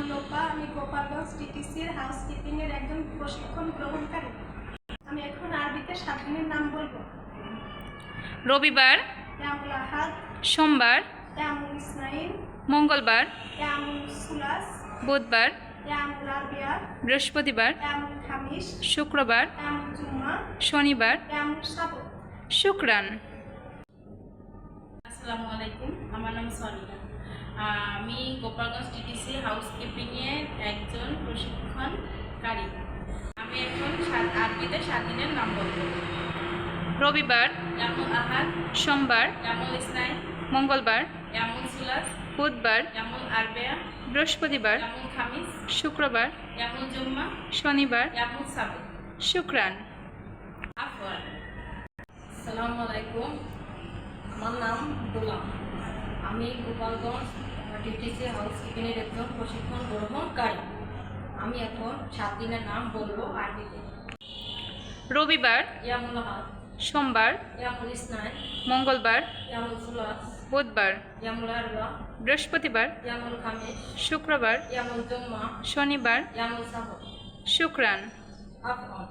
লোপা। আমি গোপালগঞ্জ টিটিসির হাউসকিপিংয়ের একজন প্রশিক্ষণ গ্রহণকারী। আমি এখন আরবিতে 7 দিনের নাম বলবো। রবিবার, ইয়ামুল আহাদ, সোমবার, ইয়ামুল ইসনাইন, মঙ্গলবার, ইয়ামুল সুলাস, বুধবার, ইয়ামুল আরবিয়া, বৃহস্পতিবার, ইয়ামুল খামিস, শুক্রবার, ইয়ামুল জুম্মা, শনিবার, ইয়ামুল সাবত। শুক্রান। আসসালামু আলাইকুম, আমার নাম সনিয়া। আমি গোপালগঞ্জ টিটিসি হাউসকিপিংয়ের একজন প্রশিক্ষণকারী। আমি এখন আরবিতে 7 দিনের নাম বলবো। রবিবার, ইয়ামুল আহাদ, সোমবার, ইয়ামুল ইসনাইন, মঙ্গলবার, ইয়ামুল সুলাস, বুধবার, ইয়ামুল আরবিয়া, বৃহস্পতিবার, ইয়ামুল খামিস, শুক্রবার, ইয়ামুল জুম্মা, শনিবার, ইয়ামুল সাবত। শুক্রান। আফওয়ান। আসসালামু আলাইকুম, আমার নাম গোলাম। আমি গোপালগঞ্জ টিটিসি হাউসকিপিংয়ের একজন প্রশিক্ষণ গ্রহণকারী। আমি এখন 7 দিনের নাম বলবো আরবিতে। রবিবার, ইয়ামুল আহাদ, সোমবার, ইয়ামুল ইসনাইন, মঙ্গলবার, ইয়ামুল সুলাস, বুধবার, ইয়ামুল আরবিয়া, বৃহস্পতিবার, ইয়ামুল খামিস, শুক্রবার, ইয়ামুল জুম্মা, শনিবার, ইয়ামুল সাবত। শুক্রান। আফওয়ান।